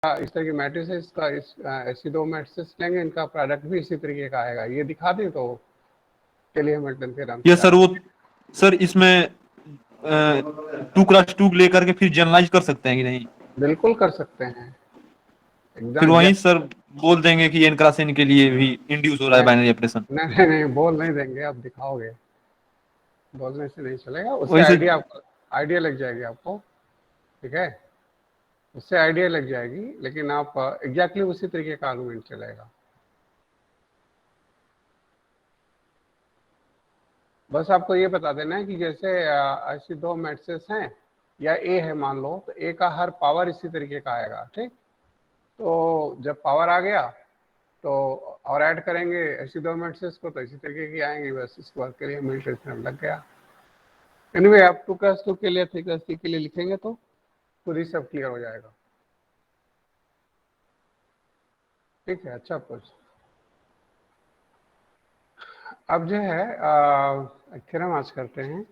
इस तरह की मैट्रिसेस का ऐसी दो मैट्रिसेस लेंगे, इनका प्रोडक्ट भी इसी तरीके का आएगा। ये दिखा दें तो केली हैमिल्टन थ्योरम ये से सर वो सर इसमें 2x2 लेकर के फिर जनरलाइज कर सकते हैं कि नहीं? बिल्कुल कर सकते हैं फिर एकदम। वहीं सर बोल देंगे कि n क्रॉस n के लिए भी इंड्यूस हो रहा है बाइनरी ऑपरेशन। नहीं, बोल नहीं देंगे, आप दिखाओगे, बोलने से नहीं चलेगा। उससे वही से आइडिया लग जाएगी आपको, ठीक है, उससे आइडिया लग जाएगी, लेकिन आप एग्जैक्टली उसी तरीके का आर्गुमेंट चलेगा। बस आपको ये बता देना है कि जैसे ऐसी दो मैट्रिसेस हैं या ए है मान लो, तो ए का हर पावर इसी तरीके का आएगा, ठीक। तो जब पावर आ गया तो और ऐड करेंगे ऐसी दो मैट्रिसेस को तो इसी तरीके की आएंगी, बस इसके बाद के लिए मिलिट्री थ्योरम लग गया। एनीवे आप 2x2 के लिए 3x3 के लिए लिखेंगे तो खुद ही सब क्लियर हो जाएगा, ठीक है। अच्छा, कुछ अब जो है थ्योरम आज करते हैं।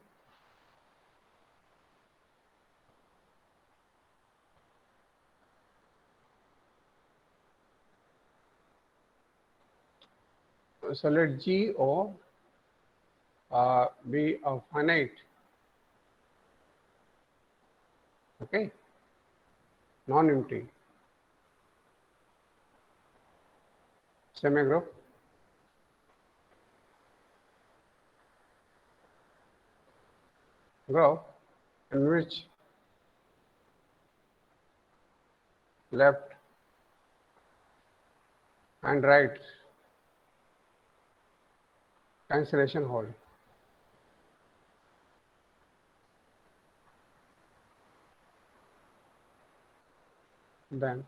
So let GO be a finite, okay, non-empty semigroup group in which left and right cancellation hold. Then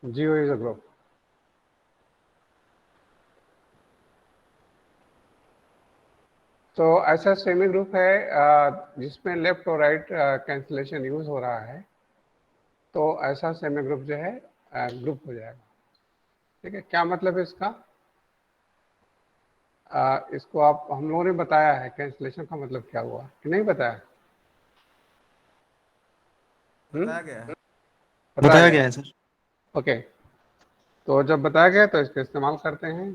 GO is a group. तो ऐसा सेमी ग्रुप है जिसमें लेफ्ट और राइट कैंसिलेशन यूज हो रहा है, तो ऐसा सेमी ग्रुप जो है ग्रुप हो जाएगा, ठीक है। क्या मतलब है इसका? इसको आप हम लोगों ने बताया है कैंसिलेशन का मतलब क्या हुआ कि नहीं बताया? बताया गया है। बताया गया है सर। ओके, तो जब बताया गया तो इसका इस्तेमाल करते हैं,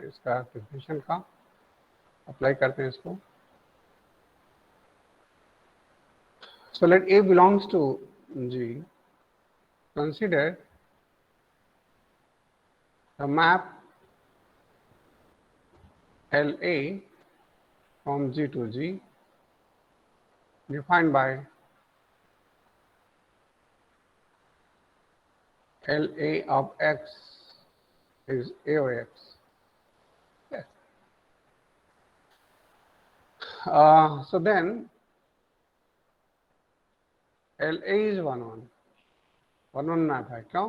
इसका डेफिनेशन का अप्लाई करते हैं इसको। So let A belongs to G. Consider the map LA from G to G defined by LA of X is A of X. Yes. So then LA is 1 1 map है, क्यों?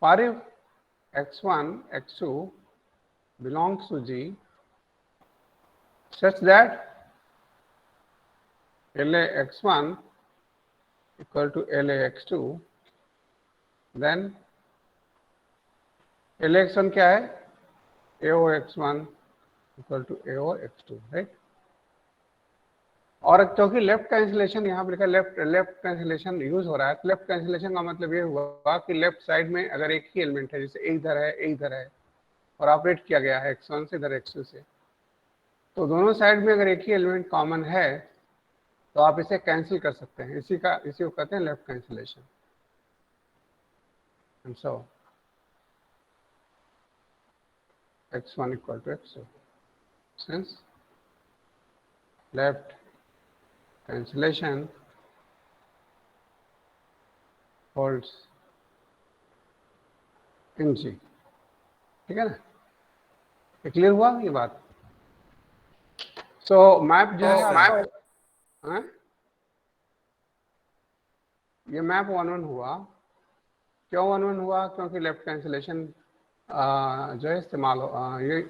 For if X1 X2 belongs to G such that LA X1 equal to LA X2, then LA X1 क्या है? AO X1 equal to AO X2, right. और क्योंकि left cancellation यहाँ पर लिखा left cancellation use हो रहा है, तो लेफ्ट कैंसिलेशन का मतलब ये हुआ कि लेफ्ट साइड में अगर एक ही एलिमेंट है, जैसे इधर है इधर है और ऑपरेट किया गया है x1 से इधर x2 से, तो दोनों साइड में अगर एक ही एलिमेंट कॉमन है तो आप इसे कैंसिल कर सकते हैं। इसी को कहते हैं left cancellation. And so x1 equal to x2 since left cancellation holds in G, ठीक है ना? क्लियर हुआ ये बात? सो मैप जो है आपका, ये मैप 1 1 हुआ। क्यों 1 1 हुआ? क्योंकि लेफ्ट कैंसिलेशन जो है इस्तेमाल ये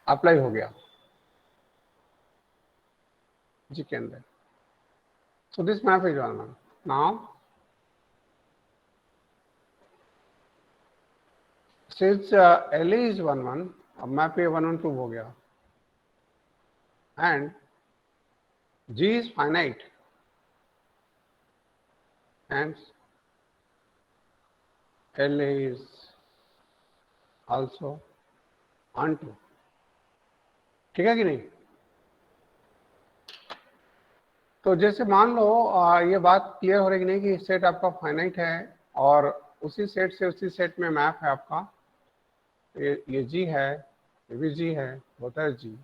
अप्लाई हो गया जी के अंदर। So this map is 1 1। Now since LA is 1 1, अब मैप ये 1 1 2 हो गया and G is finite, hence L is also onto, ठीक है कि नहीं? तो जैसे मान लो ये बात क्लियर हो रही कि नहीं कि सेट आपका फाइनाइट है और उसी सेट से उसी सेट में मैप है आपका, ये जी है, ये भी जी है, होता है जी।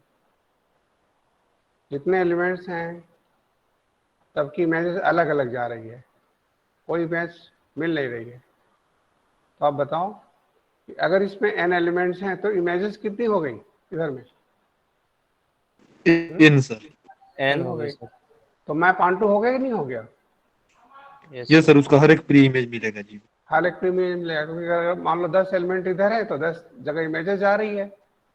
जितने एलिमेंट्स हैं सबकी इमेजेस अलग अलग जा रही है, कोई इमेज मिल नहीं रही है। तो आप बताओ कि अगर इसमें n एलिमेंट्स हैं तो इमेजेस कितनी हो गई इधर में? इन सर। एन n हो हो गई गई। सर। तो मैप ऑनटू हो गया कि नहीं हो गया? ये सर उसका हर एक प्री इमेज मिलेगा जी। हर एक प्रीमियम मिलेगा, क्योंकि अगर मान लो 10 एलिमेंट इधर है तो 10 जगह इमेजेस जा रही है,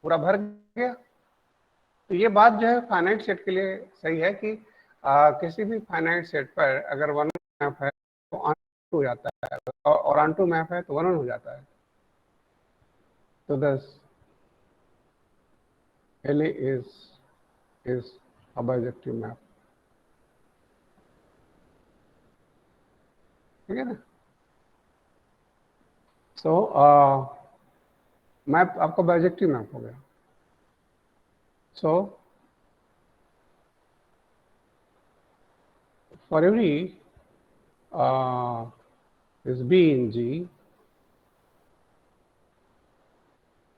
पूरा भर गया। तो ये बात जो है फाइनाइट सेट के लिए सही है कि किसी भी फाइनाइट सेट पर अगर वन मैप है तो ऑन हो जाता है, और ऑन टू मैप है तो वन हो जाता है। तो 10 L is a bijective map, ठीक है ना? सो मैप आपका बाइजेक्टिव मैप हो गया। So for every is B in G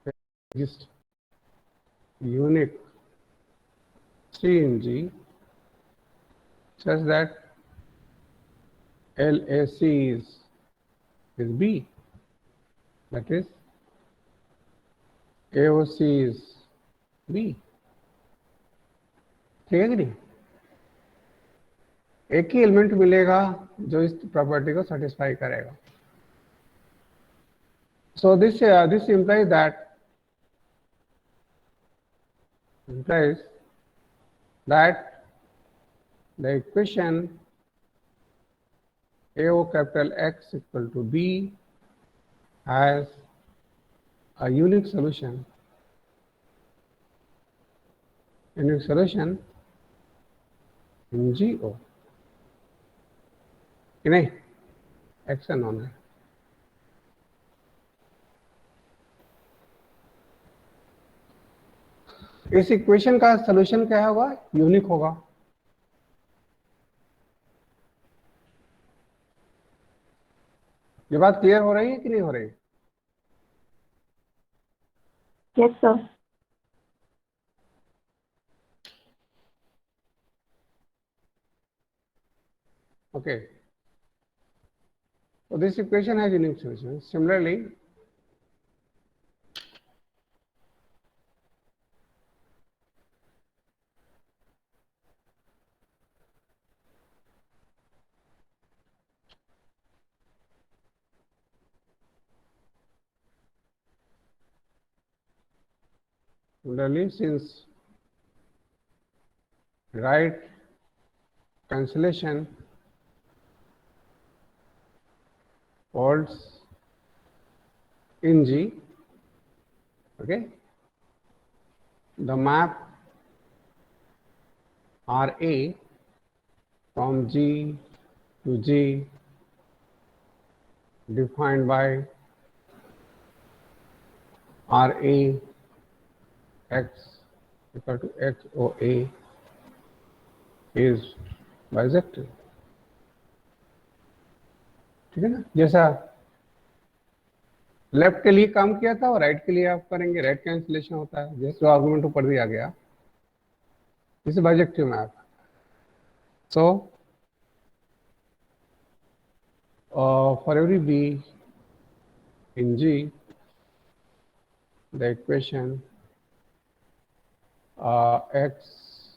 exists unique C in G such that LAC is B, that is AOC is B, ठीक है कि नहीं? एक ही एलिमेंट मिलेगा जो इस प्रॉपर्टी को सेटिस्फाई करेगा। So this implies that the equation AO capital X equal to B has a unique solution in GO, कि नहीं? X नॉन है। इस इक्वेशन का सॉल्यूशन क्या होगा? यूनिक होगा। ये बात क्लियर हो रही है कि नहीं हो रही? Yes sir. Okay. So this equation has unique solution. Similarly, since right cancellation holds in G, okay, the map RA from G to G defined by RA X equal to XOA is bisected, ठीक है ना? जैसा left के लिए काम किया था और राइट के लिए आप करेंगे, राइट कैंसिलेशन होता है, जैसे आर्गुमेंट ऊपर दिया गया, this is bijective map. So for every B in G, the equation XOA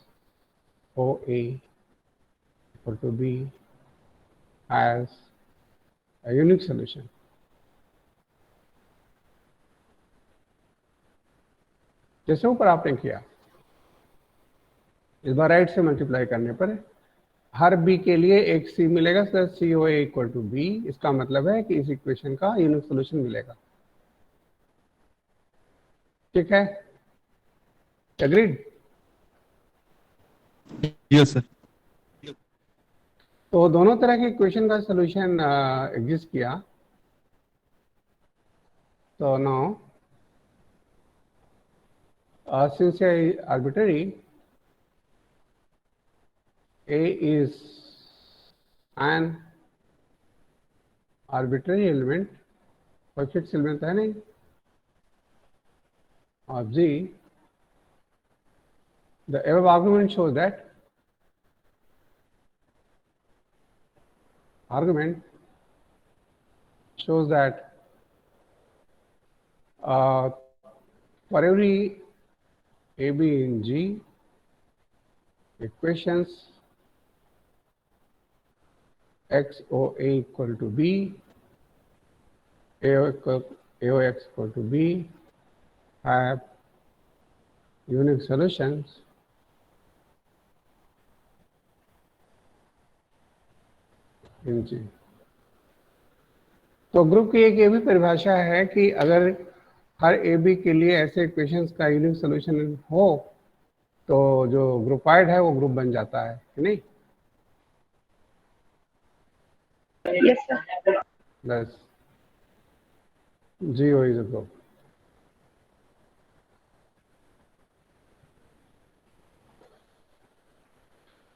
equal to B has a unique solution. जैसे ऊपर आपने किया, इस बार राइट से मल्टीप्लाई करने पर हर B के लिए एक C मिलेगा, sir COA equal to B। इसका मतलब है कि इस इक्वेशन का यूनिक सॉल्यूशन मिलेगा, ठीक है? एग्रीड? Yes sir. तो दोनों तरह के इक्वेशन का सोल्यूशन एग्जिस्ट किया। तो now since A is arbitrary, A is an arbitrary element, कोई फिक्स एलिमेंट है नहीं, of G, the above argument shows that for every AB in G, equations XOA equal to B, AOX equal to B have unique solutions in G। तो group की एक ये भी परिभाषा है कि अगर हर ए बी के लिए ऐसे इक्वेशंस का यूनिक सॉल्यूशन हो तो जो ग्रुपाइड है वो ग्रुप बन जाता है कि नहीं? Yes, sir. बस GO इज अ ग्रुप।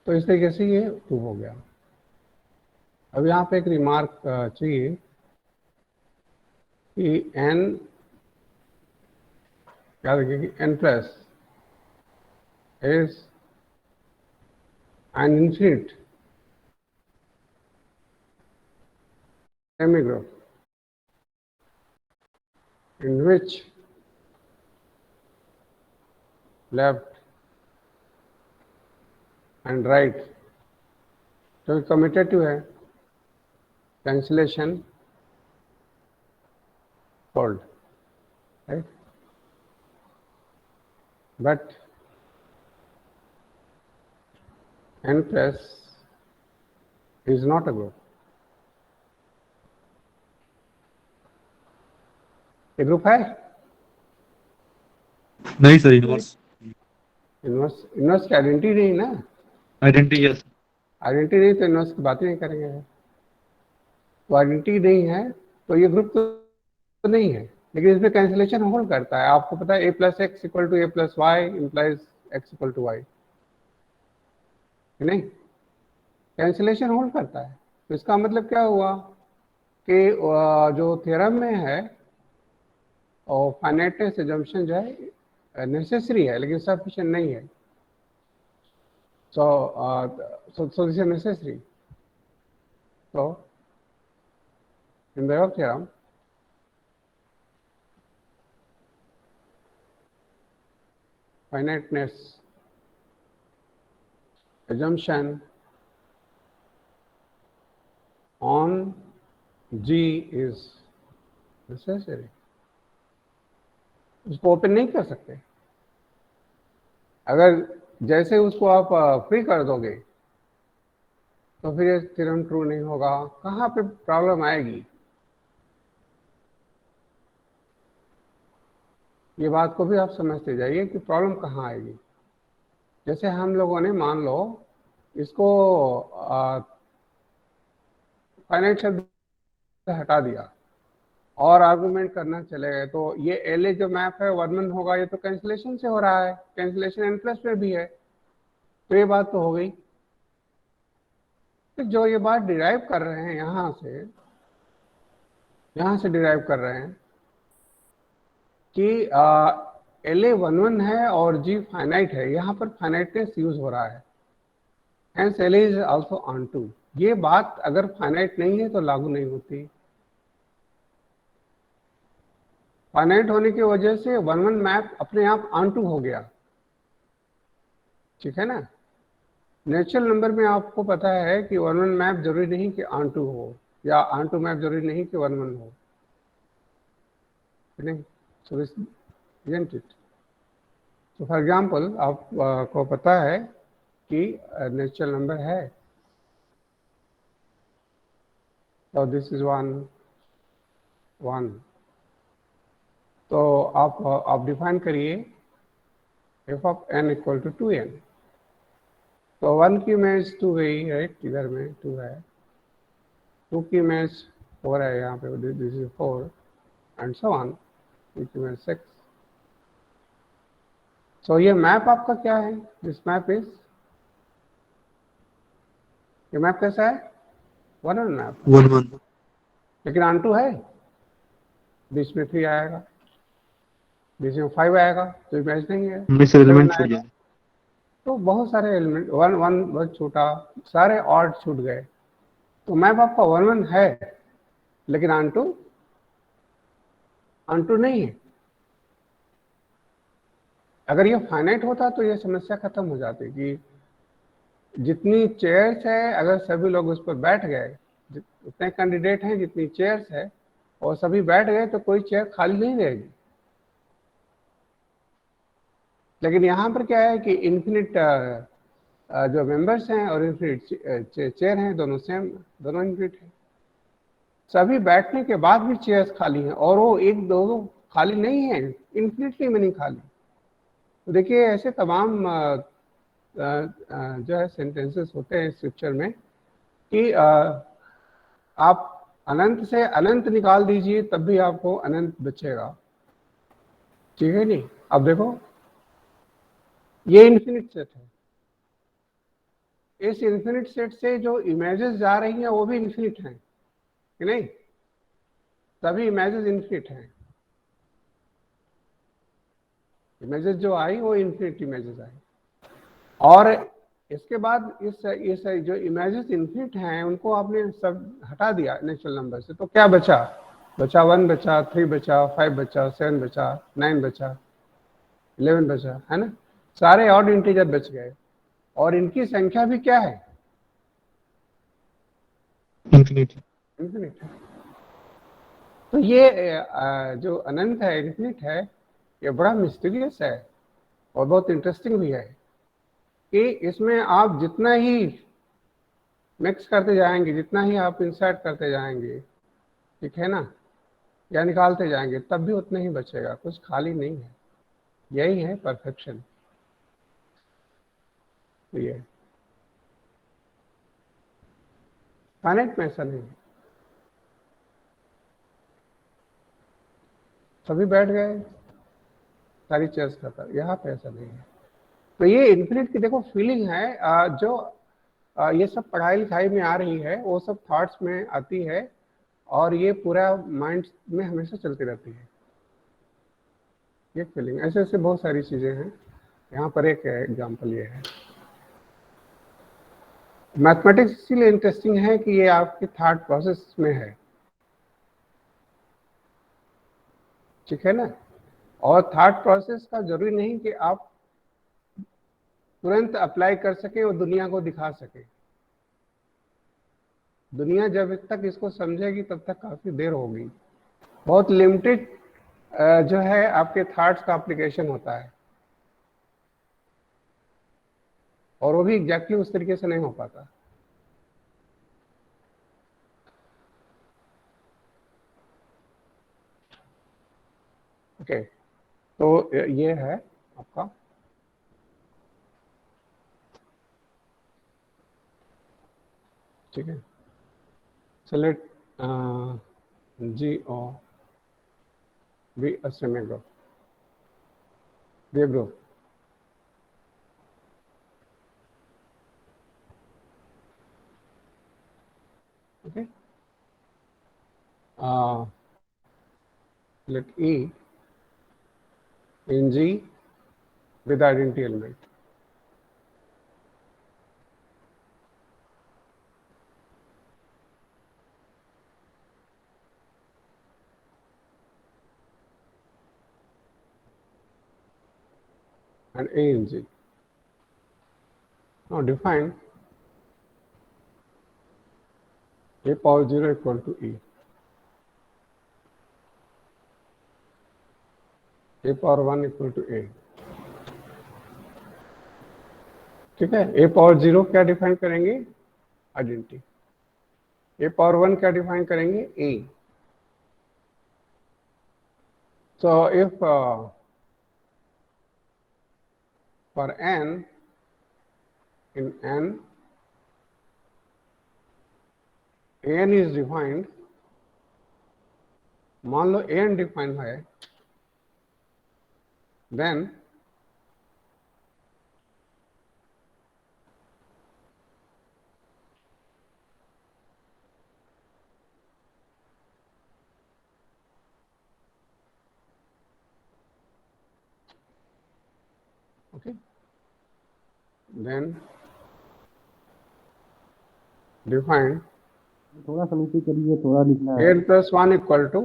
तो इस तरीके से ये प्रूव हो गया। अब यहाँ पे एक रिमार्क चाहिए कि n, याद रखिए कि n plus is an infinite semigroup in which left and right तो कम्यूटेटिव है, cancellation hold, right? But n plus is not a group। ये ग्रुप है? नहीं सर, इनवर्स इनवर्स की आइडेंटिटी नहीं ना, आइडेंटिटी। यस, आइडेंटिटी नहीं तो इनवर्स की बात ही नहीं करेंगे। तो आइडेंटिटी नहीं है तो ये ग्रुप तो नहीं है, लेकिन इसमें कैंसिलेशन होल्ड करता है। आपको पता है a plus X equal to a plus Y implies X equal to Y, नहीं? कैंसिलेशन होल्ड करता है। तो इसका मतलब क्या हुआ कि जो थ्योरम में है और फाइनाइटनेस अजम्पशन जो है नेसेसरी है लेकिन सफिशिएंट नहीं है। so this is necessary। so in the above theorem finiteness assumption on G is necessary। उसको ओपन नहीं कर सकते। अगर जैसे उसको आप फ्री कर दोगे तो फिर ये थ्योरम ट्रू नहीं होगा। कहाँ पे प्रॉब्लम आएगी, ये बात को भी आप समझते जाइए कि प्रॉब्लम कहाँ आएगी। जैसे हम लोगों ने मान लो इसको फाइनाइट शब्द हटा दिया और आर्गुमेंट करना चले गए तो ये एल जो मैप है 1-1 होगा। ये तो कैंसिलेशन से हो रहा है, कैंसिलेशन एन प्लस में भी है, तो ये बात तो हो गई। तो जो ये बात डिराइव कर रहे हैं यहाँ से डिराइव कर रहे हैं कि एल ए 1-1 है और जी फाइनाइट है, यहाँ पर फाइनाइटनेस यूज हो रहा है, hence L is also onto. ये बात अगर फाइनाइट नहीं है तो लागू नहीं होती। फाइनाइट होने की वजह से 1-1 मैप अपने आप ऑन टू हो गया, ठीक है ना? नेचुरल नंबर में आपको पता है कि 1-1 मैप जरूरी नहीं कि ऑन टू हो या ऑन टू मैप जरूरी नहीं कि 1-1 हो, नहीं? सो isn't it? तो फॉर एग्जाम्पल आप को पता है कि नेचुरल नंबर है, तो दिस इज 1 तो आप डिफाइन करिए f of n equal to 2n। तो 1 की इमेज 2 गई, राइट, इधर में 2 है, 2 की इमेज 4 है यहाँ पे, this is 4 and so on, 2 की इमेज 6। सो ये मैप आपका क्या है? दिस मैप इज, ये मैप कैसा है? 1 1 मैप, 1 1। लेकिन ऑन2 है, बीच में 3 आएगा, बीच में 5 आएगा, तो इमेज नहीं है, मिस 7 एलिमेंट छूट आएगा। जाए। तो बहुत सारे एलिमेंट, 1 1 बहुत छूटा, सारे ऑड छूट गए। तो मैप आपका 1 1 है, लेकिन ऑन2 नहीं है। अगर ये फाइनाइट होता तो ये समस्या खत्म हो जाती कि जितनी चेयर्स है, अगर सभी लोग उस पर बैठ गए, उतने कैंडिडेट हैं जितनी चेयर्स है, और सभी बैठ गए तो कोई चेयर खाली नहीं रहेगी। लेकिन यहाँ पर क्या है कि इन्फिनिट जो मेंबर्स हैं और इन्फिनिट चेयर हैं, दोनों सेम, दोनों इन्फिनिट है। सभी बैठने के बाद भी चेयर्स खाली हैं, और वो एक दो खाली नहीं है, इन्फिनिटली में नहीं खाली। तो देखिए ऐसे तमाम जो है सेंटेंसेस होते हैं स्क्रिप्चर में कि आप अनंत से अनंत निकाल दीजिए तब भी आपको अनंत बचेगा, ठीक है नहीं? अब देखो ये इन्फिनिट सेट है, इस इन्फिनिट सेट से जो इमेजेस जा रही हैं वो भी इन्फिनिट हैं कि नहीं? सभी इमेजेस इन्फिनिट हैं, इमेजेस जो आई वो इन्फिनिट इमेजेस आई। और इसके बाद इस जो इमेजेस इन्फिनिट हैं उनको आपने सब हटा दिया नेचुरल नंबर से, तो क्या बचा? 1 बचा, 3 बचा, 5 बचा, 7 बचा, 9 बचा, 11 बचा, है ना? सारे ऑड इंटीजर बच गए, और इनकी संख्या भी क्या है? इंफिनिट। इन्फिनिट है। तो ये जो अनंत है, इन्फिनिट है, ये बड़ा मिस्टीरियस है और बहुत इंटरेस्टिंग भी है कि इसमें आप जितना ही मिक्स करते जाएंगे, जितना ही आप इंसर्ट करते जाएंगे, ठीक है ना, या निकालते जाएंगे, तब भी उतना ही बचेगा, कुछ खाली नहीं है। यही है परफेक्शन। ये फाइनाइट में ऐसा नहीं है, सभी बैठ गए, सारी चेयर्स खत्म, यहाँ पे ऐसा नहीं है। तो ये इन्फिनिट की देखो फीलिंग है, जो ये सब पढ़ाई लिखाई में आ रही है, वो सब थॉट्स में आती है, और ये पूरा माइंड में हमेशा चलती रहती है ये फीलिंग। ऐसे ऐसे बहुत सारी चीजें हैं। यहाँ पर एक एग्जांपल ये है। मैथमेटिक्स इसीलिए इंटरेस्टिंग है कि ये आपके थॉट प्रोसेस में है, ठीक है ना? और थॉट प्रोसेस का जरूरी नहीं कि आप तुरंत अप्लाई कर सकें और दुनिया को दिखा सकें। दुनिया जब तक इसको समझेगी तब तक काफी देर होगी। बहुत लिमिटेड जो है आपके थॉट्स का एप्लीकेशन होता है, और वो भी एग्जैक्टली उस तरीके से नहीं हो पाता। ओके, तो ये है आपका, ठीक है। Select G O be a semigroup, be a group. Okay, let E in G with identity element. And A in G. Now define A power 0 equal to E. A power 1 equal to A. ठीक है, A power 0 क्या define करेंगे? Identity. A power 1 क्या define करेंगे? A. So if for n in an is defined, मान लो an define है, then okay, then defined थोड़ा सा नीचे करिए, थोड़ा लिखना है। n plus 1 equal to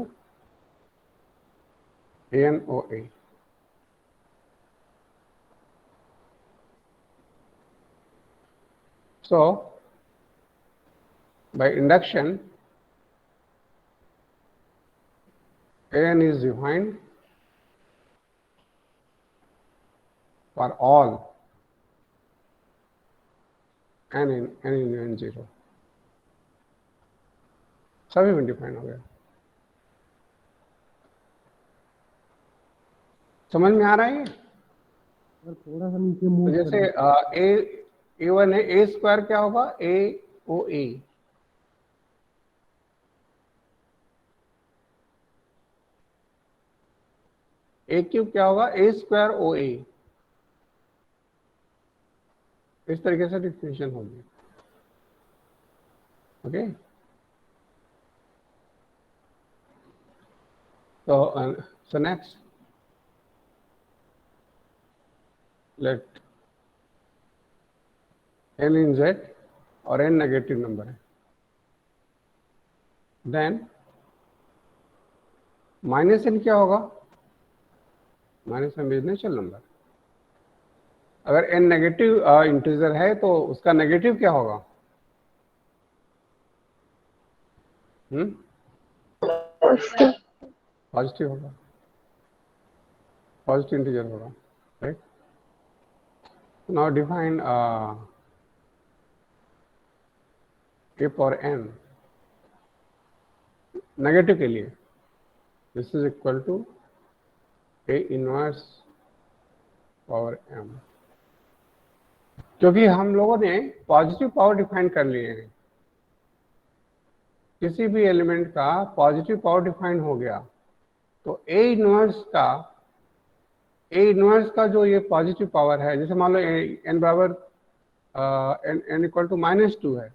ANOA. So by induction, An is defined for all n in n0, सभी में डिफाइन हो गया। समझ में आ रहा है ये? सर थोड़ा सा नीचे तो मूव जैसे करिए। A1 है, A स्क्वायर क्या होगा? AOA। A क्यूब क्या होगा? A square OA। इस तरीके से डिफिनेशन होगी। Okay, so next let n in Z और n नेगेटिव नंबर है, देन माइनस n क्या होगा? Minus n is natural number. अगर n नेगेटिव इंटीजर है तो उसका नेगेटिव क्या होगा? Positive. पॉजिटिव होगा, पॉजिटिव इंटीजर होगा, right? Now define a power n negative के लिए, this is equal to a inverse power m। क्योंकि हम लोगों ने पॉजिटिव पावर डिफाइन कर लिए हैं, किसी भी एलिमेंट का पॉजिटिव पावर डिफाइन हो गया तो a इनवर्स का जो ये पॉजिटिव पावर है, जैसे मान लो n बराबर n इक्वल टू -2 है,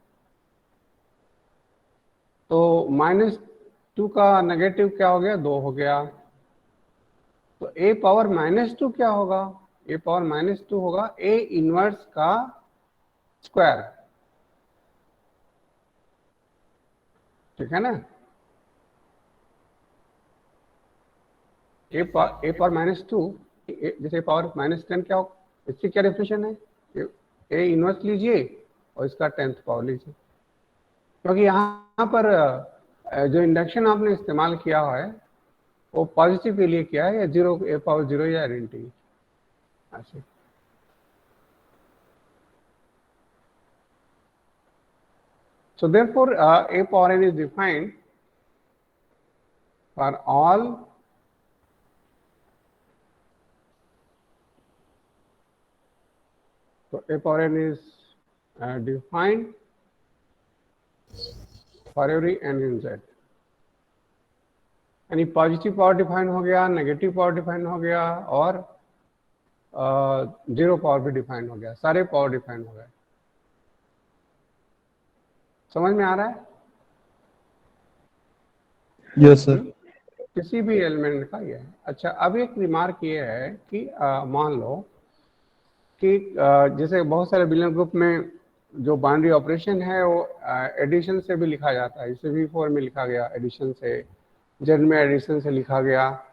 तो -2 का नेगेटिव क्या हो गया? 2 हो गया। तो a पावर -2 क्या होगा? a पावर -2 होगा a इनवर्स का स्क्वायर, ठीक है ना? a पावर -2, जैसे पावर -10 क्या होगा? इसकी क्या डेफिनेशन है? a इनवर्स लीजिए और इसका 10th पावर लीजिए, क्योंकि यहाँ पर जो इंडक्शन आपने इस्तेमाल किया है वो पॉजिटिव के लिए किया है, या जीरो, a पावर 0 या आइडेंटिटी ऐसे। So therefore, a power n is defined for all so a power n is defined for every n in Z। यानी पॉजिटिव पावर डिफाइन हो गया, नेगेटिव पावर डिफाइन हो गया और जीरो पावर भी define हो गया, सारे पावर डिफाइन हो गए। समझ में आ रहा है? Yes sir. किसी भी एलिमेंट का ये है। अच्छा, अब एक रिमार्क ये है कि मान लो कि जैसे बहुत सारे बिलियन ग्रुप में जो बाइनरी ऑपरेशन है वो एडिशन से भी लिखा जाता है, जैसे V4 में लिखा गया एडिशन से, जेड में एडिशन से लिखा गया,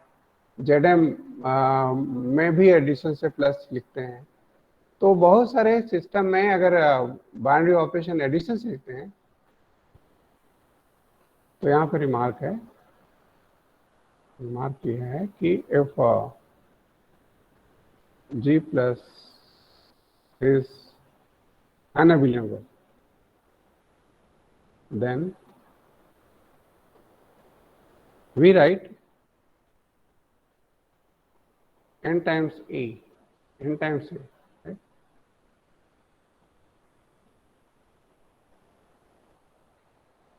जेडएम में भी एडिशन से प्लस लिखते हैं। तो बहुत सारे सिस्टम में अगर बाइनरी ऑपरेशन एडिशन से लिखते हैं तो यहाँ पर रिमार्क है, रिमार्क ये है कि if G plus is an abelian group, then we write n times A, right?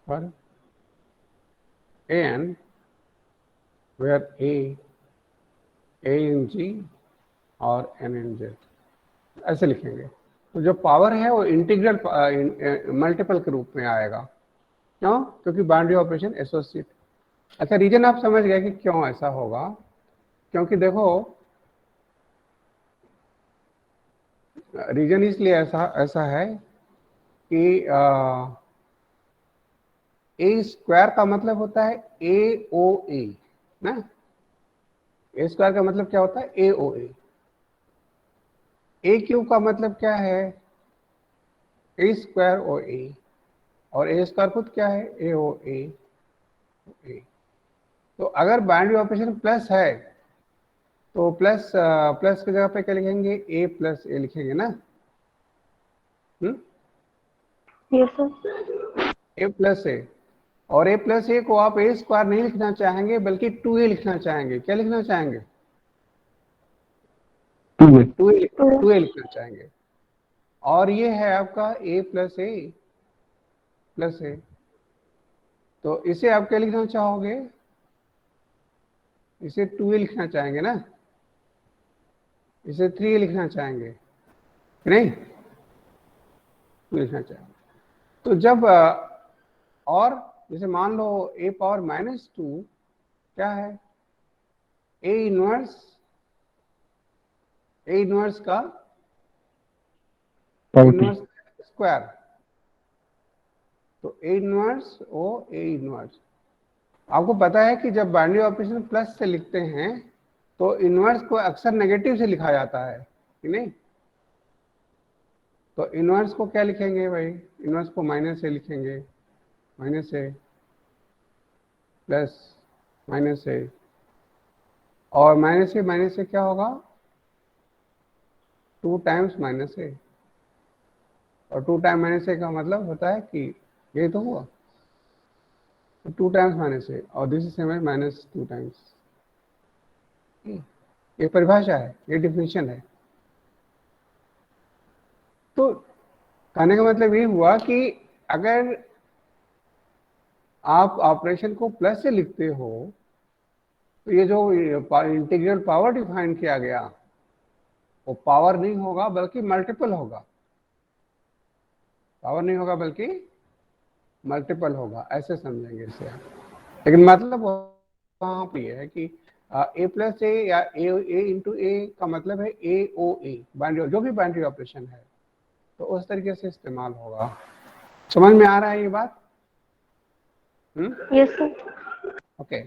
for an where a in G और n in Z, ऐसे लिखेंगे। तो जो पावर है वो इंटीग्रल मल्टीपल के रूप में आएगा। क्यों? क्योंकि बाउंड्री ऑपरेशन एसोसिएट। अच्छा, रीजन आप समझ गए कि क्यों ऐसा होगा। क्योंकि देखो, रीजन इसलिए ऐसा है कि ए स्क्वायर का मतलब होता है ए ओ ए ना। ए स्क्वायर का मतलब क्या होता है? ए ओ ए क्यू का मतलब क्या है? ए स्क्वायर ओ ए, और ए स्क्वायर खुद क्या है? ए ओ ए। तो अगर बाउंड्री ऑपरेशन प्लस है तो प्लस प्लस की जगह पे क्या लिखेंगे? ए प्लस ए लिखेंगे ना। Yes sir. A plus A, और ए प्लस ए को आप ए स्क्वायर नहीं लिखना चाहेंगे बल्कि 2a लिखना चाहेंगे। क्या लिखना चाहेंगे? 2a लिखना चाहेंगे। और ये है आपका a प्लस ए। तो इसे आप क्या लिखना चाहोगे? इसे 2a लिखना चाहेंगे ना, इसे 3a लिखना चाहेंगे कि नहीं? 2 लिखना चाहेंगे। तो जब और जैसे मान लो a पावर -2 क्या है? ए इनवर्स का इनवर्स स्क्वायर। तो A inverse O A inverse. आपको पता है कि जब बाइनरी ऑपरेशन प्लस से लिखते हैं तो इनवर्स को अक्सर नेगेटिव से लिखा जाता है कि नहीं? तो इनवर्स को क्या लिखेंगे भाई? इनवर्स को माइनस से लिखेंगे, माइनस से प्लस माइनस से, और माइनस से क्या होगा? 2 टाइम्स माइनस से, और 2 टाइम माइनस से का मतलब होता है कि ये तो हुआ 2 टाइम्स माइनस से, और this is same as -2 times. ये परिभाषा है, ये डिफिनेशन है। तो कहने का मतलब ये हुआ कि अगर आप ऑपरेशन को प्लस से लिखते हो तो ये जो इंटीग्रल पावर डिफाइन किया गया वो पावर नहीं होगा बल्कि मल्टीपल होगा। पावर नहीं होगा बल्कि मल्टीपल होगा, ऐसे समझेंगे इसे आप। लेकिन मतलब वहां पर यह है कि ए प्लस ए या ए इंटू ए का मतलब है ए ओ ए, जो भी बाइनरी ऑपरेशन है तो उस तरीके से इस्तेमाल होगा। समझ में आ रहा है ये बात? Yes sir. ओके।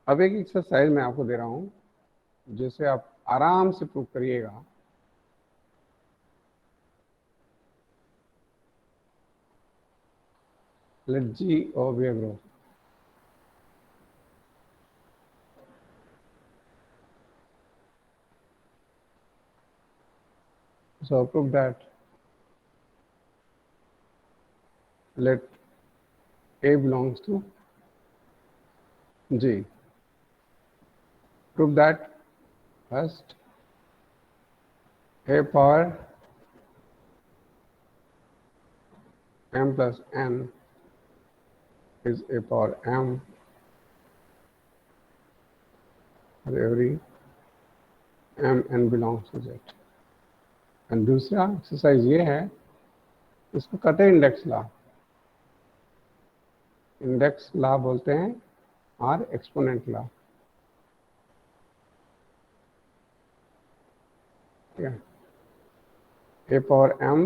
अब एक एक्सरसाइज मैं आपको दे रहा हूं जिसे आप आराम से प्रूव करिएगा। Let G O be a group. So prove that let A belongs to G. Prove that first A power m plus n is A power m for every m n belongs to Z. And दूसरा exercise ये है, इसको कहते हैं index law. Index law बोलते हैं और exponent law. ठीक है? A power m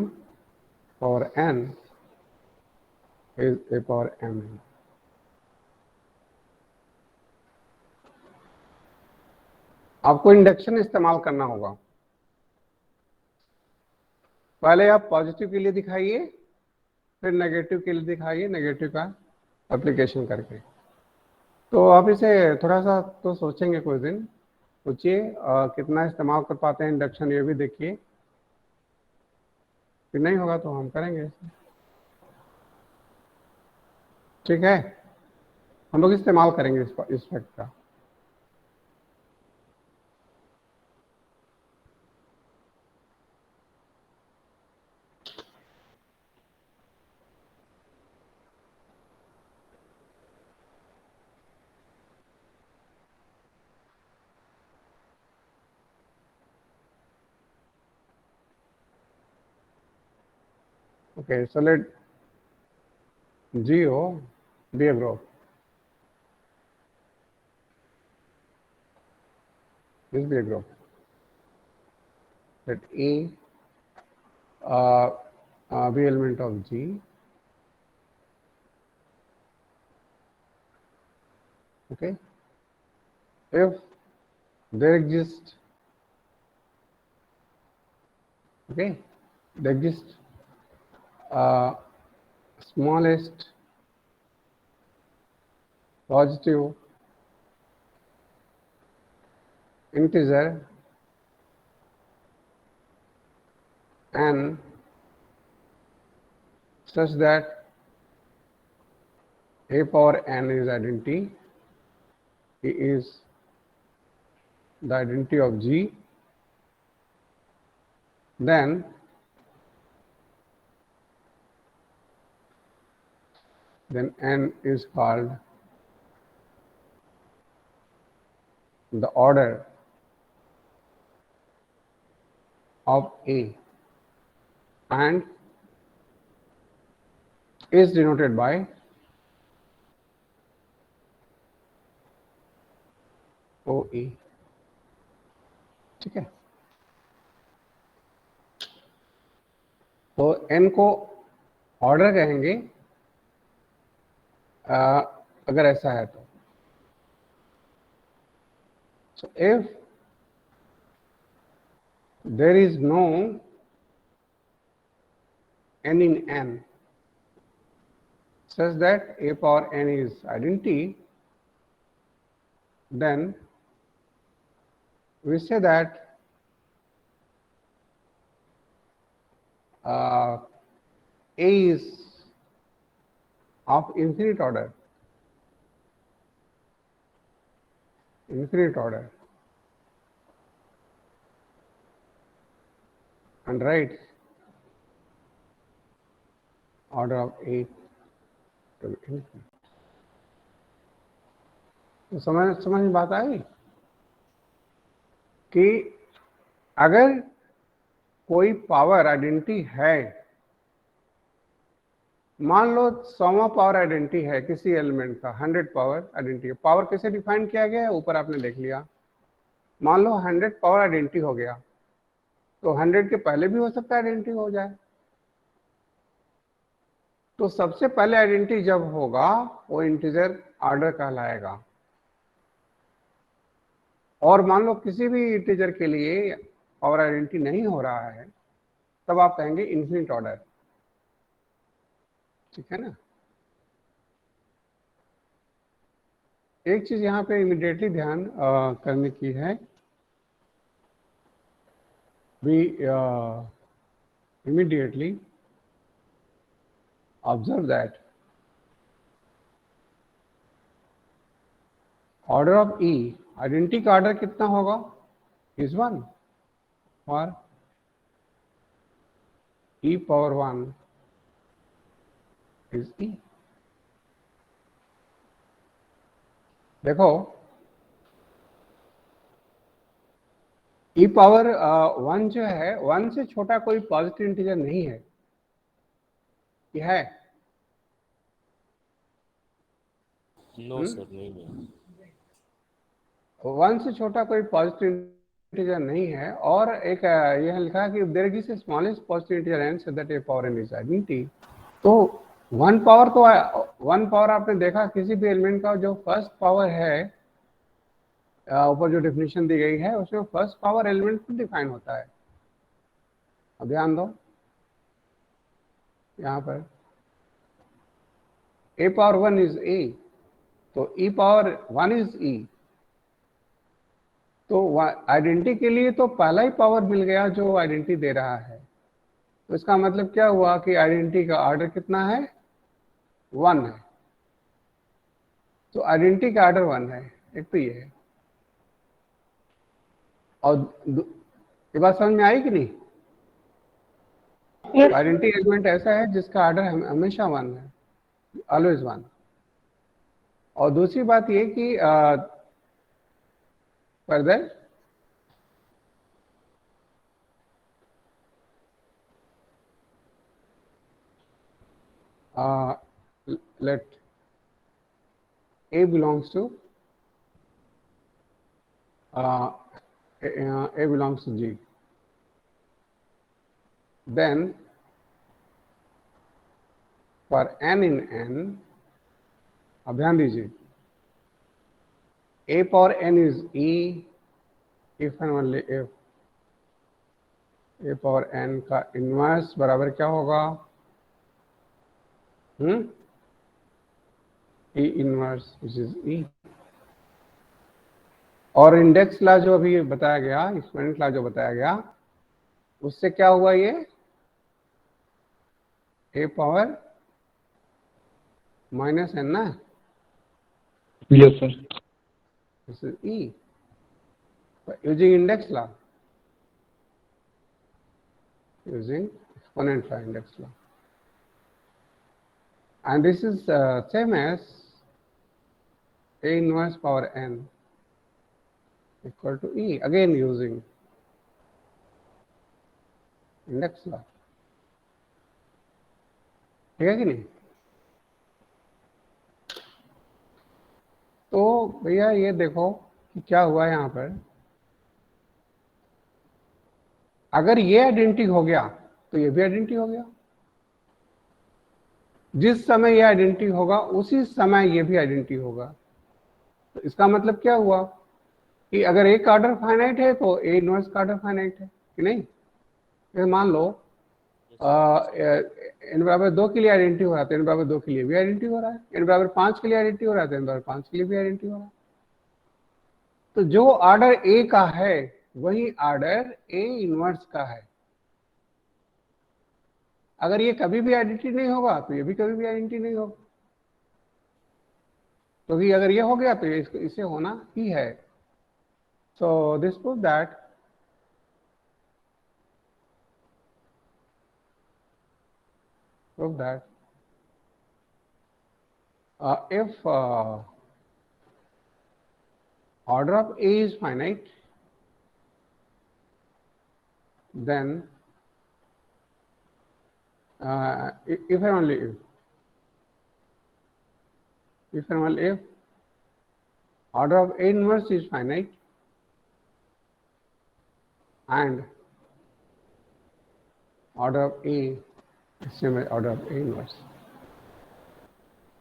power n is A power m n। आपको इंडक्शन इस्तेमाल करना होगा। पहले आप पॉजिटिव के लिए दिखाइए, फिर नेगेटिव के लिए दिखाइए, नेगेटिव का एप्लीकेशन करके। तो आप इसे थोड़ा सा तो सोचेंगे, कुछ दिन सोचिए कितना इस्तेमाल कर पाते हैं इंडक्शन, ये भी देखिए। फिर नहीं होगा तो हम करेंगे। ठीक है? हम लोग इस्तेमाल करेंगे इस फैक्ट का। Okay, so let Geo be a group. This be a group. Let A be element of G. Okay. If there exists, okay, there exists smallest positive integer n such that a power n is identity, is the identity of G, then n is called the order of A and is denoted by OE. ठीक है, तो n को order कहेंगे अगर ऐसा है तो। So if there is no n in n such that a power n is identity, then we say that A is of infinite order, and write order of A to be infinite. तो समझ में बात आई कि अगर कोई power identity है, मान लो 100वां power identity है किसी एलिमेंट का, 100 पावर आइडेंटिटी है। पावर कैसे डिफाइन किया गया है ऊपर आपने देख लिया। मान लो 100 पावर आइडेंटिटी हो गया, तो 100 के पहले भी हो सकता है आइडेंटिटी हो जाए। तो सबसे पहले आइडेंटिटी जब होगा वो इंटीजर ऑर्डर कहलाएगा, और मान लो किसी भी इंटीजर के लिए पावर आइडेंटिटी नहीं हो रहा है, तब आप कहेंगे इन्फिनिट ऑर्डर। ठीक है ना। एक चीज यहाँ पे इमीडिएटली ध्यान करने की है, we immediately observe that order of E, identity का ऑर्डर कितना होगा, is 1 और E power 1 is E। देखो E पावर 1 जो है, 1 से छोटा कोई पॉजिटिव इंटीजर नहीं है, ये है? नो सर, नहीं है। 1 से छोटा कोई पॉजिटिव इंटीजर नहीं है, और एक यह लिखा है कि there is smallest positive integer n so that a power n is identity। तो 1 पावर, तो 1 पावर आपने देखा किसी भी एलिमेंट का जो फर्स्ट पावर है, ऊपर जो डेफिनेशन दी गई है उसमें फर्स्ट पावर एलिमेंट खुद डिफाइन होता है। अब ध्यान दो यहाँ पर a पावर 1 इज a, तो e पावर 1 इज e। तो आइडेंटिटी के लिए तो पहला ही पावर मिल गया जो आइडेंटिटी दे रहा है। तो इसका मतलब क्या हुआ कि आइडेंटिटी का ऑर्डर कितना है, 1 है। तो आइडेंटिटी का ऑर्डर 1 है, एक तो ये है। और ये बात समझ में आई कि नहीं? Yes. आइडेंटिटी एलिमेंट ऐसा है जिसका ऑर्डर हमेशा 1 है, ऑलवेज 1। और दूसरी बात ये कि further let A belongs to A belongs to G, then for n in n, अब ध्यान दीजिए, A power n is E if and only if A power n का इनवर्स बराबर क्या होगा? E inverse which is E। और index ला जो अभी बताया गया, एक्सपोनेंट ला जो बताया गया, उससे क्या हुआ? ये A पावर माइनस n ना, yes sir. This is E using index law, using exponent law, index law, and this is same as A inverse power n equal to E, again using index law। ठीक है कि नहीं? तो भैया ये देखो कि क्या हुआ यहाँ पर। अगर ये आइडेंटिटी हो गया तो ये भी आइडेंटिटी हो गया। जिस समय ये आइडेंटिटी होगा उसी समय ये भी आइडेंटिटी होगा। तो इसका मतलब क्या हुआ कि अगर एक ऑर्डर फाइनाइट है तो ए इनवर्स का ऑर्डर फाइनाइट है कि नहीं? तो मान लो n बराबर 2 के लिए आइडेंटिटी हो रहा है तो n बराबर 2 के लिए भी आइडेंटिटी हो रहा है, n बराबर 5 के लिए आइडेंटिटी हो रहा है तो n बराबर 5 के लिए भी आइडेंटिटी हो रहा है। तो जो ऑर्डर ए का है वही ऑर्डर ए इनवर्स का है। अगर ये कभी भी आइडेंटिटी नहीं होगा तो ये भी कभी भी आइडेंटिटी नहीं होगा, क्योंकि अगर ये हो गया तो ये इसे होना ही है। So this prove that if order of A is finite, then if and only if order of A inverse is finite and order of A is same as order of A inverse।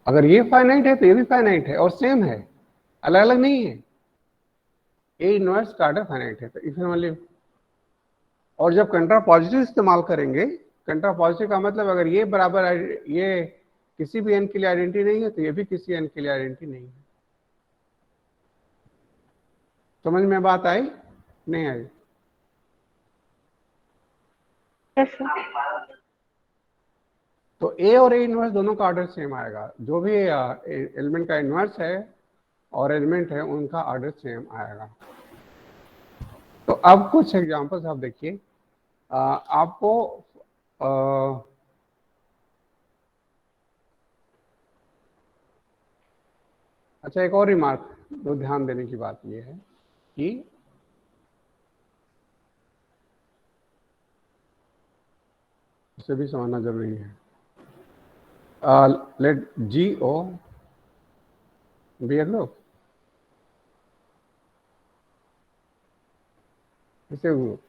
अगर ये finite है तो ये भी finite है और same है, अलग अलग नहीं है। ए इनवर्स का ऑर्डर फाइनाइट है तो इफ एंड ओनली। और जब कंट्रापॉजिटिव इस्तेमाल करेंगे, कंट्रापॉजिटिव का मतलब अगर ये बराबर ये किसी भी n के लिए आइडेंटिटी नहीं है तो ये भी किसी n के लिए आइडेंटिटी नहीं है। समझ में बात आई नहीं आई? Yes, sir. तो ए और ए इनवर्स दोनों का ऑर्डर सेम आएगा। जो भी एलिमेंट का इनवर्स है और एलिमेंट है उनका ऑर्डर सेम आएगा। तो अब कुछ एग्जांपल्स आप देखिए। आपको अच्छा एक और रिमार्क जो ध्यान देने की बात यह है कि इसे भी समझना जरूरी है। Late ji O B a group, इसे group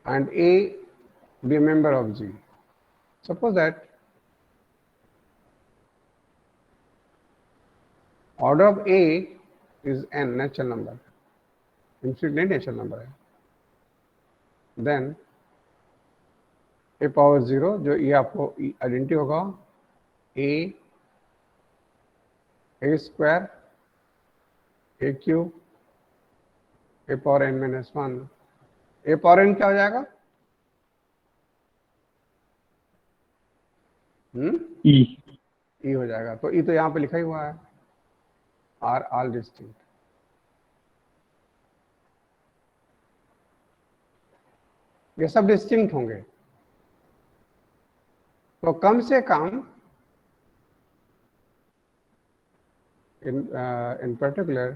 and A be a member of G. Suppose that order of A is n, natural number, infinite natural number है। Then A power 0 जो ये आपको आइडेंटिटी होगा A square A cube A power n minus 1। A power n क्या हो जाएगा? ई ई हो जाएगा। तो ई तो यहाँ पे लिखा ही हुआ है, आर ऑल डिस्टिंक्ट। ये सब डिस्टिंक्ट होंगे। तो कम से कम in particular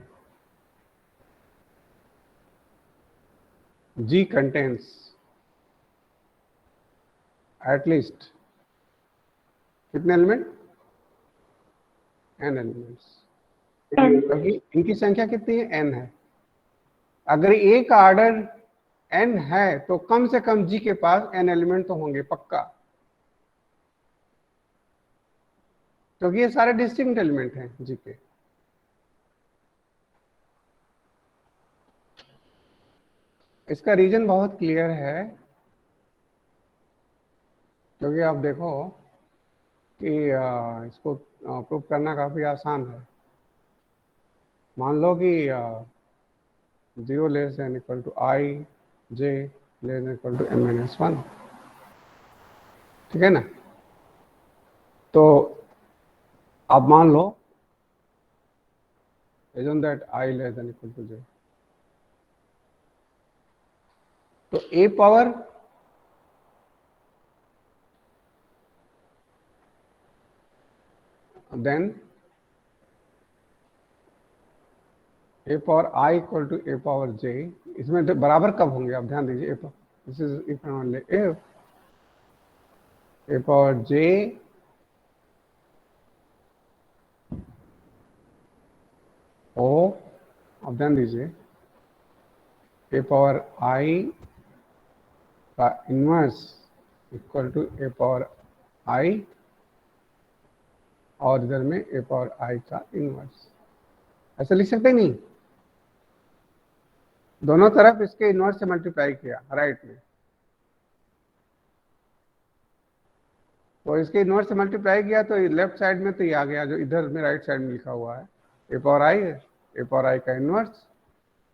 G contains at least कितने एलिमेंट? n एलिमेंट्स, क्योंकि इनकी संख्या कितनी है? n है। अगर ए का ऑर्डर n है तो कम से कम G के पास n एलिमेंट तो होंगे पक्का, क्योंकि ये सारे डिस्टिंक्ट एलिमेंट हैं G के। इसका रीजन बहुत क्लियर है, क्योंकि आप देखो कि इसको प्रूव करना काफ़ी आसान है। मान लो कि 0 less than equal to I, J less than equal to n-1, ठीक है ना। तो अब मान लो assume that I less than equal to J, तो a power then a power I equal to a power j, इसमें तो बराबर कब होंगे आप ध्यान दीजिए। This is if and only if a power j ओ, अब ध्यान दीजिए, a पावर I का inverse equal to a power I, और इधर में a पावर I का इनवर्स। ऐसा लिख सकते नहीं? दोनों तरफ इसके इनवर्स से मल्टीप्लाई किया राइट में, तो इसके इनवर्स से मल्टीप्लाई किया तो लेफ्ट साइड में तो ये आ गया जो इधर में राइट साइड में लिखा हुआ है, a पावर I है, a पावर I का इनवर्स,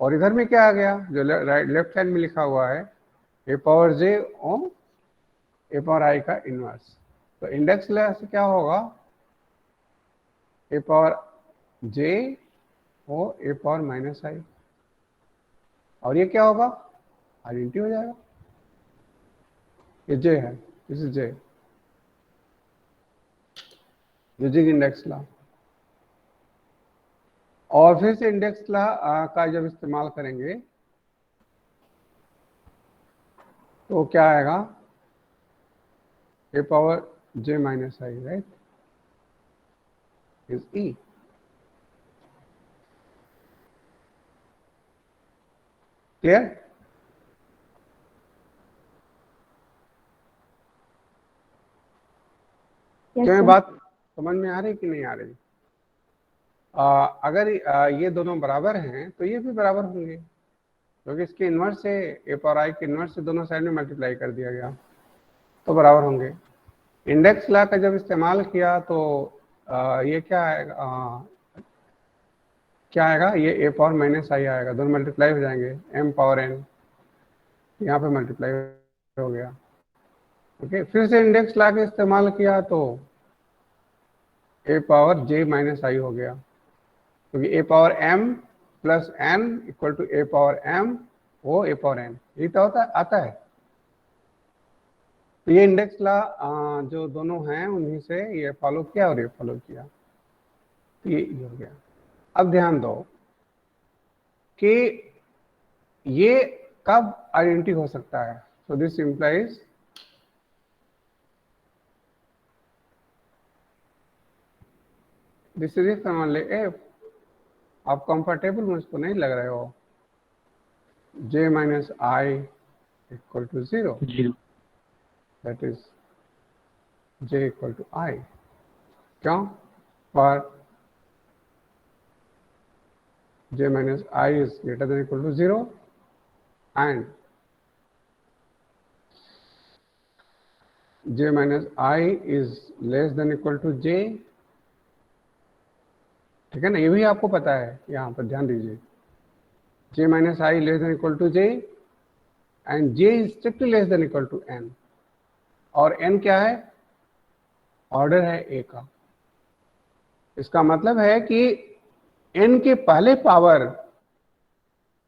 और इधर में क्या आ गया जो लेफ्ट साइड में लिखा हुआ है a पावर j और a पावर I का इनवर्स। तो इंडेक्स लेस से क्या होगा? a पावर j और a पावर माइनस I, और ये क्या होगा? आइडेंटिटी हो जाएगा। ये j है, this is j using index law. और फिर से इंडेक्स लॉ का जब इस्तेमाल करेंगे तो क्या आएगा? a power j minus I right is e। Clear? क्या ये बात समझ में आ रही कि नहीं आ रही? अगर ये दोनों बराबर हैं तो ये भी बराबर होंगे, क्योंकि इसके इन्वर्स से a पावर I के इन्वर्स से दोनों साइड में मल्टीप्लाई कर दिया गया तो बराबर होंगे। इंडेक्स लॉ का जब इस्तेमाल किया तो ये क्या आएगा? क्या आएगा? ये a पावर माइनस I आएगा, दोनों मल्टीप्लाई हो जाएंगे, m पावर n यहाँ पे मल्टीप्लाई हो गया। ओके, फिर से इंडेक्स लॉ का इस्तेमाल किया तो a power j minus I हो गया, क्योंकि a power m plus n equal to a power m वो a पावर n, यही तो आता है। तो ये इंडेक्स लॉ जो दोनों हैं उन्हीं से ये फॉलो किया और ये फॉलो किया, तो ये हो गया। अब ध्यान दो कि ये कब आइडेंटिटी हो सकता है। So this implies this is if and only if, आप कंफर्टेबल मुझको नहीं लग रहे हो, j minus I equal to 0, that is j equal to I। क्यों? पर j minus I is greater than equal to 0 and j minus I is less than equal to j, ठीक है ना। ये भी आपको पता है, यहाँ पर ध्यान दीजिए, j minus I less than equal to j and j is strictly less than equal to n, और n क्या है? ऑर्डर है a का, इसका मतलब है कि n के पहले पावर,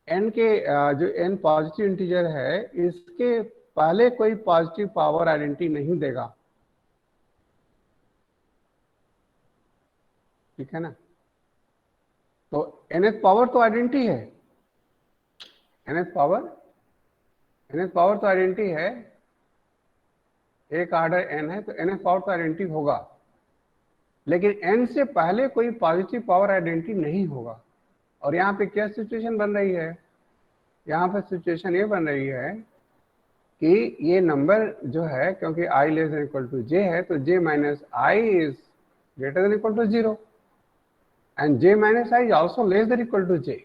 n के जो n पॉजिटिव इंटीजर है, इसके पहले कोई पॉजिटिव पावर आइडेंटिटी नहीं देगा, ठीक है ना। तो nth पावर तो आइडेंटिटी है, nth पावर तो आइडेंटिटी है, एक ऑर्डर n है तो nth पावर तो आइडेंटिटी होगा, लेकिन n से पहले कोई पॉजिटिव पावर आइडेंटिटी नहीं होगा। और यहाँ पे क्या सिचुएशन बन रही है, यहाँ पे सिचुएशन ये बन रही है कि ये नंबर जो है, क्योंकि i less than equal to j है, तो j minus I is greater than equal to 0 and j minus I is also less than equal to j,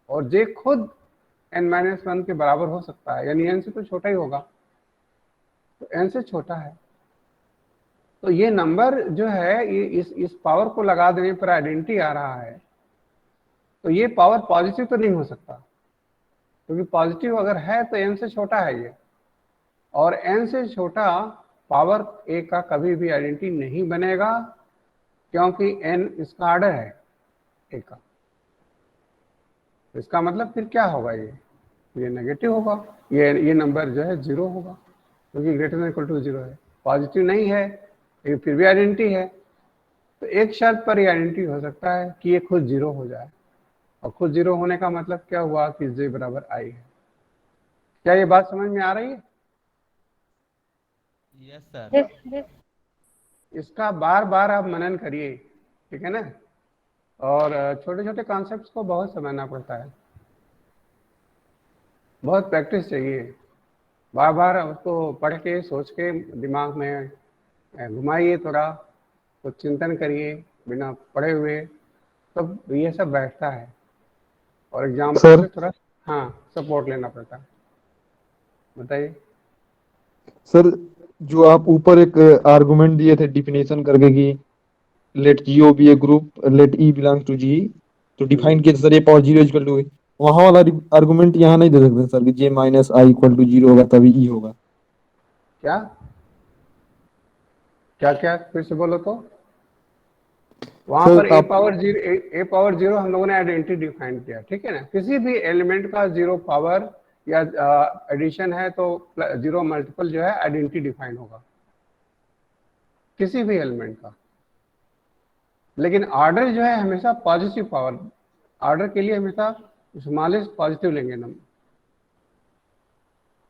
और j खुद n माइनस 1 के बराबर हो सकता है, यानी n से तो छोटा ही होगा, तो n से छोटा है। तो ये नंबर जो है, ये इस पावर को लगा देने पर आइडेंटिटी आ रहा है, तो ये पावर पॉजिटिव तो नहीं हो सकता, क्योंकि पॉजिटिव अगर है तो n से छोटा है ये, और n से छोटा पावर a का कभी भी आइडेंटिटी नहीं बनेगा, क्योंकि n इसका ऑर्डर है a का। इसका मतलब फिर क्या होगा, ये नेगेटिव होगा, ये नंबर जो है 0 होगा, क्योंकि ग्रेटर देन इक्वल टू 0 है, पॉजिटिव नहीं है लेकिन फिर भी आइडेंटिटी है। तो एक शर्त पर ये आइडेंटिटी हो सकता है कि ये खुद 0 हो जाए, और खुद 0 होने का मतलब क्या हुआ कि j बराबर i है। क्या ये बात समझ में आ रही है? Yes sir. Yes yes. इसका बार बार आप मनन करिए, ठीक है ना, और छोटे छोटे कॉन्सेप्ट्स को बहुत समझना पड़ता है, बहुत प्रैक्टिस चाहिए, बार बार उसको पढ़ के सोच के दिमाग में घुमाइए, थोड़ा कुछ चिंतन करिए बिना पढ़े हुए, तब ये सब बैठता है, और एग्जाम सर। से थोड़ा हाँ सपोर्ट लेना पड़ता है। बताइए। सर, जो आप ऊपर एक आर्गुमेंट दिए थे डिफिनेशन करके कि let G be a group let E belongs to G, तो डिफाइन किया था sir A power zero equal to, वहां वाला आर्गुमेंट यहाँ नहीं दे सकते सर कि J minus I equal to zero होगा तभी ई होगा? क्या क्या क्या फिर से बोलो तो। वहां सर पर ए आप पावर जीरो हम लोगों ने आइडेंटिटी डिफाइन किया, ठीक है ना। किसी भी एलिमेंट का 0 पावर या एडिशन है तो 0 मल्टीपल जो है आइडेंटिटी डिफाइन होगा, किसी भी एलिमेंट का। लेकिन ऑर्डर जो है हमेशा पॉजिटिव पावर, ऑर्डर के लिए हमेशा स्मॉलेस्ट पॉजिटिव लेंगे नंबर।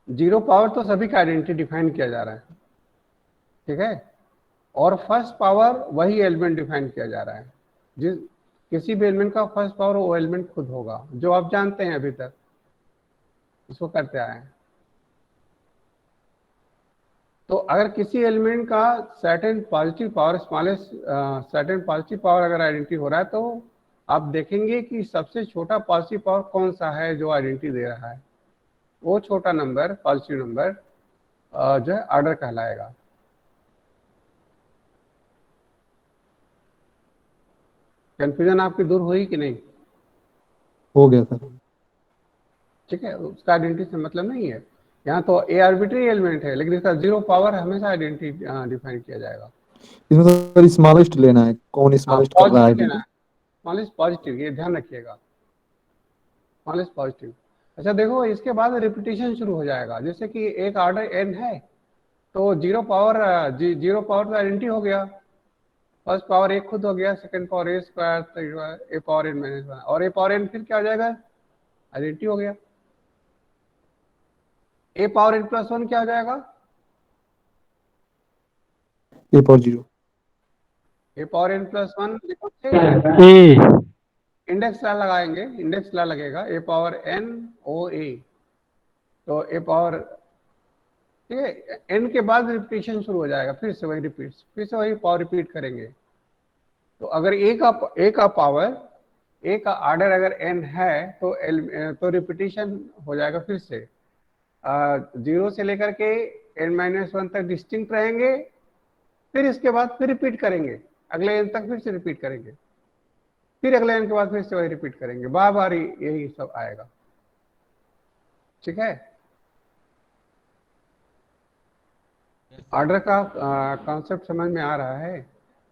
0 पावर तो सभी का आइडेंटिटी डिफाइन किया जा रहा है, ठीक है, और फर्स्ट पावर वही एलिमेंट डिफाइन किया जा रहा है, जिस किसी भी एलिमेंट का फर्स्ट पावर वो एलिमेंट खुद होगा, जो आप जानते हैं अभी तक इसको करते आए हैं। तो अगर किसी एलिमेंट का certain positive power, smallest certain positive power अगर आइडेंटिटी हो रहा है, तो आप देखेंगे कि सबसे छोटा पॉजिटिव पावर कौन सा है जो आइडेंटिटी दे रहा है, वो छोटा नंबर, पॉजिटिव नंबर जो है ऑर्डर कहलाएगा। कंफ्यूजन आपकी दूर हुई कि नहीं? हो गया सर। ठीक है, उसका आइडेंटिटी से मतलब नहीं है, यहाँ तो ए आर्बिट्री एलिमेंट है, लेकिन इसका 0 पावर हमेशा आइडेंटिटी डिफाइन किया जाएगा। इसमें सर स्मॉलेस्ट लेना है, कौन हाँ स्मॉलेस्ट कर रहा है पॉजिटिव लेना बिल्कुल। है, स्मॉलेस्ट पॉजिटिव, ये ध्यान रखिएगा, स्मॉलेस्ट पॉजिटिव। अच्छा देखो, इसके बाद रिपीटिशन शुरू हो जाएगा, जैसे कि एक ऑर्डर n है तो 0 पावर 0 पावर तो आइडेंटिटी हो गया, फर्स्ट पावर एक खुद हो गया, सेकंड पावर ए स्क्वायर, ए पावर n माइनस 1, और ए पावर n फिर क्या हो जाएगा, आइडेंटिटी हो गया। ए पावर n प्लस 1 क्या हो जाएगा, ए पावर जीरो। ए पावर n प्लस 1 ए इंडेक्स ला लगाएंगे, इंडेक्स ला लगेगा, ए पावर n ओ ए, तो ए पावर, ठीक है, n के बाद रिपीटेशन शुरू हो जाएगा, फिर से वही रिपीट, फिर से वही पावर रिपीट करेंगे। तो अगर ए का पावर, ए का ऑर्डर अगर n है तो रिपीटेशन हो जाएगा फिर से, 0 से लेकर के n-1 तक डिस्टिंक्ट रहेंगे, फिर इसके बाद फिर रिपीट करेंगे, अगले n तक फिर से रिपीट करेंगे, फिर अगले n के बाद फिर से वही रिपीट करेंगे, बार बार यही सब आएगा, ठीक है। ऑर्डर का कॉन्सेप्ट समझ में आ रहा है?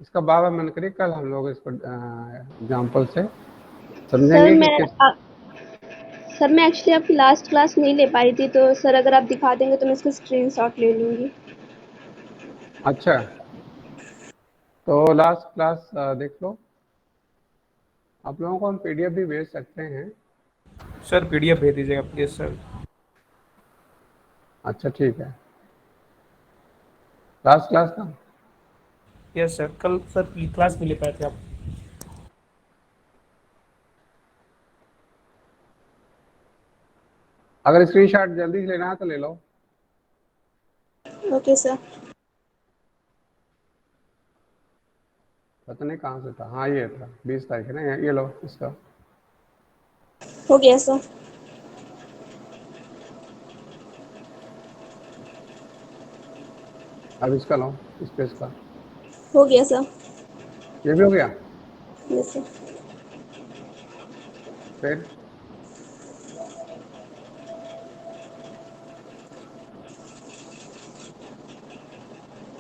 इसका बाबा मन करिए कल हम लोग इसको एग्जाम्पल से सर समझेंगे कि किस सर मैं एक्चुअली आपकी लास्ट क्लास नहीं ले पाई थी, तो सर अगर आप दिखा देंगे तो मैं इसका स्क्रीनशॉट ले लूँगी। अच्छा, तो लास्ट क्लास देख लो। आप लोगों को हम पीडीएफ भी भेज सकते हैं। सर पीडीएफ भेज दीजिएगा प्लीज सर। अच्छा ठीक है, लास्ट क्लास का यस सर, कल सर क्लास नहीं ले पाए थे आप। अगर स्क्रीनशॉट जल्दी से लेना है तो ले लो। Okay sir. पता नहीं कहाँ से था, हाँ ये था 20 तारीख है ना, ये लो इसका। हो गया सर। अब इसका लो, इस पेज का। हो गया सर। ये भी हो गया। Yes sir. फिर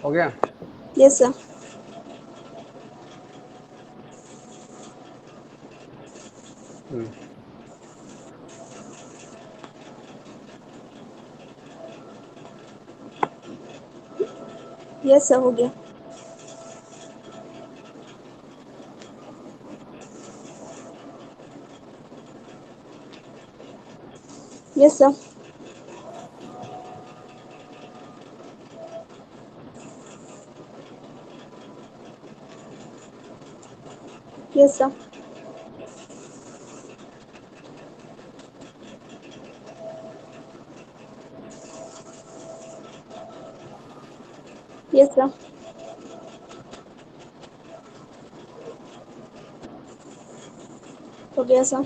हो गया। Yes sir. Hmm, yes sir, हो गया। Yes sir. Yes sir. Yes sir. हो गया सर।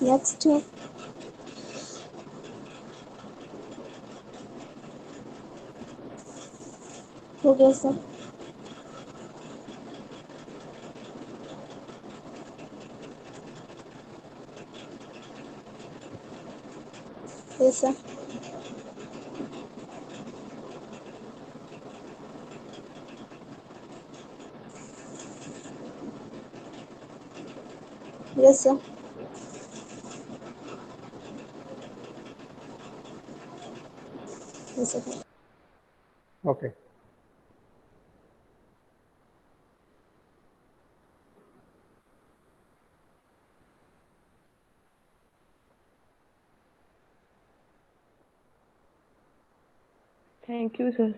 नेक्स्ट। हो गया sir. Yes sir. Yes sir. Yes sir. Okay. Thank you sir.